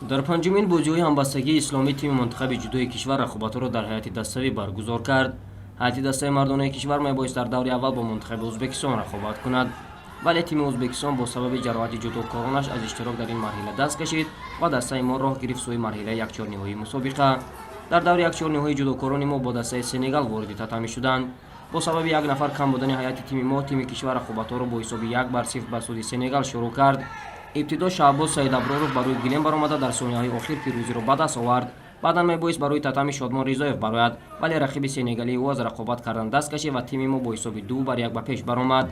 дар панҷумин боҷиҳои ҳамбастагии исломӣ тими мунтахаби ҷудои кишвар рақобатҳоро дар ҳайати даставӣ баргузор кард. ҳайати дастави мардонаи кишвар мебоист дар даври аввал бо мунтахаби ӯзбекистон рақобат кунад, вале тими ӯзбекистон бо сабаби ҷароҳати ҷудокоронаш аз иштирок дар ин марҳила даст кашид ва дастаи мо роҳ гирифт сӯи марҳилаи якчорниҳоии мусобиқа. дар даври якчорниҳои ҷудокорони мо бо дастаи Сенегал ворidi татамӣ шуданд. бо сабаби як нафар кам будани ҳайати тими мо, тими кишвар рақобатҳоро бо ҳисоби 1-0 ба суди Сенегал шурӯъ кард. ибтидо Шаҳбоз Саидаброров барои гилем баромада дар сониҳаи охир пирӯзиро ба даст овард. баъдан мебоист барои татами Шодмон Ризоев барояд, вале рақиби сенегалии ӯ аз рақобат кардан даст кашид ва тими мо бо ҳисоби 2-1 ба пеш баромад.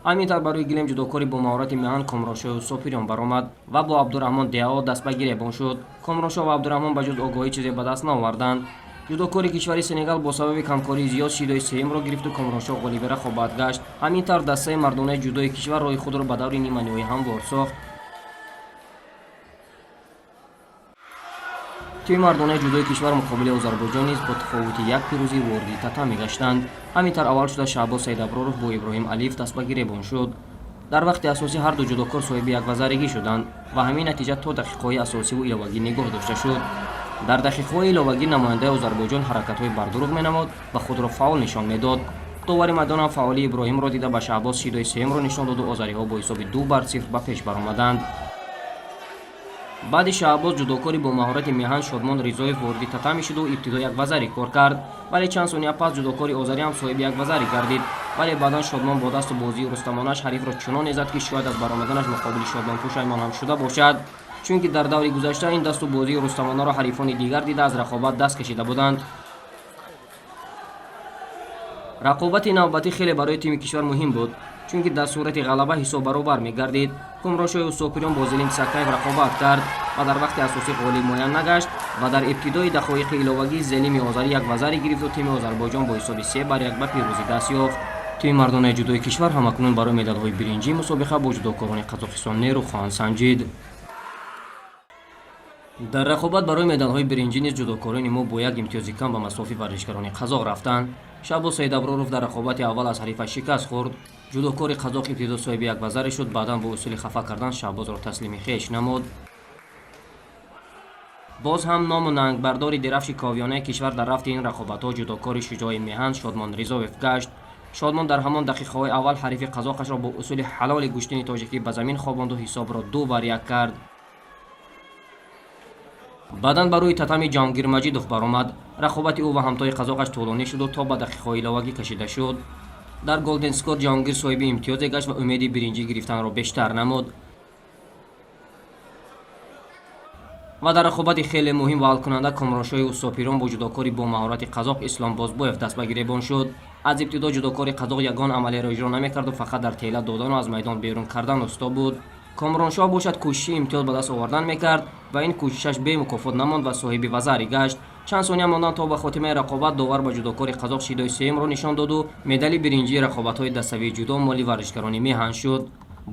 ҳамин барои гилем ҷудокори бо маҳорати меҳан Комроншоҳу Сопирён баромад ва бо Абдураҳмон Диао даст ба гиребон шуд. Комроншоҳ ва Абдураҳмон ба ҷуз огоҳӣ чизе ба даст наоварданд. ҷудокори кишвари Сенегал бо сабаби камкории зиёд шидои сеюмро гирифту Комроншоҳ ғолиби рақобат гашт. ҳамин тавр дастаи мардонаи ҷудои кишвар роҳи худро ба даври ниманиҳоӣ ҳамвор сохт. тими мардонаи ҷудои кишвар муқобили Озарбойҷон низ бо тафовути як пирӯзӣ ворidi татамӣ гаштанд. ҳамин тавр аввал шуда Шаҳбоз Саидаброров бо Иброҳим Алиев даст ба гиребон шуд. дар вақти асосӣ ҳар ду ҷудокор соҳиби яквазаригӣ шуданд ва ҳамин натиҷа то дақиқаҳои асосиву иловагӣ нигоҳ дошта шуд. дар дақиқаҳои иловагӣ намояндаи Озарбойҷон ҳаракатҳои бардуруғ менамуд ва худро фаъол нишон медод. довари майдон ҳам фаъолии Иброҳимро дида ба Шаҳбоз шидои сеюмро нишон доду озариҳо бо ҳисоби 2-0 ба пеш баромаданд. баъди Шаҳбоз ҷудокори бо маҳорати меҳан Шодмон Ризоев ворidi татамӣ шуду ибтидо яквазарӣ кор кард, вале чанд сония пас ҷудокори озарӣ ҳам соҳиби яквазарӣ гардид, вале баъдан Шодмон бо дасту бозии рустамонаш ҳарифро чуноне зад ки шояд аз баромаданаш муқобили Шодмон пушаймон ҳам шуда бошад, чунки дар даври гузашта ин дасту бозии рустамонаро ҳарифони дигар дида аз рақобат даст кашида буданд. рақобати навбатӣ хеле барои тими кишвар муҳим буд, чунки дар сурати ғалаба ҳисоб баробар мегардид. Комроншоҳу Сопирён бо Зелим Сакаев рақобат кард ва дар вақти асосӣ ғолиб муайян нагашт ва дар ибтидои дақоиқи иловагӣ Зелими Озарӣ яквазарӣ гирифту тими Озарбойҷон бо ҳисоби 3-1 ба пирӯзӣ даст ёфт. тими мардонаи ҷудои кишвар ҳамакнун барои медалҳои биринҷии мусобиқа бо ҷудокорони Қазоқистон нерӯ хоҳанд санҷид. дар рақобат барои медалҳои биринҷӣ низ ҷудокорони мо бо як имтиёзи кам ба масофи варзишгарони қазоқ рафтанд. Шаҳбоз Саидаброров дар рақобати аввал аз ҳарифаш шикаст хӯрд. ҷудокори қазоқ ибтидо соҳиби яквазарӣ шуд, баъдан бо усули хафа кардан Шаҳбозро таслими хеш намуд. боз ҳам ному нангбардори дирафши ковёнаи кишвар дар рафти ин рақобатҳо ҷудокори шуҷои меҳан Шодмон Ризоев гашт. Шодмон дар ҳамон дақиқаҳои аввал ҳарифи қазоқашро бо усули ҳалоли гӯштини тоҷикӣ ба замин хобонду ҳисобро 2-1 кард. баъдан барои татами Ҷамгир Маҷидов баромад. рақобати ӯ ва ҳамтои қазоқаш тӯлонӣ шуду то ба дақиқаҳои иловагӣ кашида шуд. дар Голден Скор Ҷамгир соҳиби имтиёзе гашт ва умеди биринҷӣ гирифтанро бештар намуд. ва дар рақобати хеле муҳим ва ҳалкунанда Комроншоҳу Сопирён бо ҷудокори бо маҳорати қазоқ Ислом Бозбоев даст ба гиребон шуд. аз ибтидо ҷудокори қазоқ ягон амалеро иҷро намекарду фақат дар тела додану аз майдон берун кардан усто буд. Комроншоҳ бошад кӯшиши имтиёз ба даст овардан мекард ва ин кӯшишаш бемукофот намонд ва соҳиби вазарӣ гашт. чанд сония мондан то ба хотимаи рақобат довар ба ҷудокори қазоқ шидои сеюмро нишон доду медали биринҷии рақобатҳои даставии ҷудо моли варзишгарони меҳан шуд.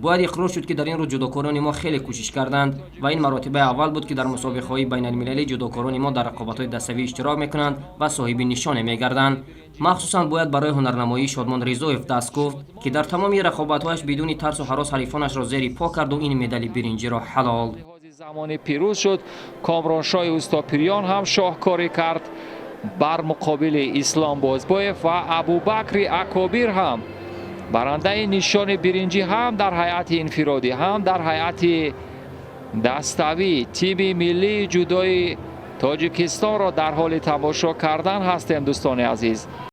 бояд иқрор шуд ки дар ин рӯз ҷудокорони мо хеле кӯшиш карданд ва ин маротибаи аввал буд ки дар мусобиқаҳои байналмилалии ҷудокорони мо дар рақобатҳои даставӣ иштирок мекунанд ва соҳиби нишоне мегарданд. махсусан бояд барои ҳунарнамоии Шодмон Ризоев даст гуфт, ки дар тамоми рақобатҳояш бидуни тарсу ҳарос ҳарифонашро зери по карду ин медали биринҷиро ҳалол замони пирӯз шуд. Комроншоҳу Сопирён ҳам шоҳкорӣ кард бар муқобили Ислом Бозбоев ва Абубакри Акобир ҳам барандаи нишони биринҷӣ ҳам дар ҳайати инфиродӣ ҳам дар ҳайати dastavi timi millî ҷудои Тоҷикистонро дар ҳоли тамошо кардан ҳастем дӯстони азиз.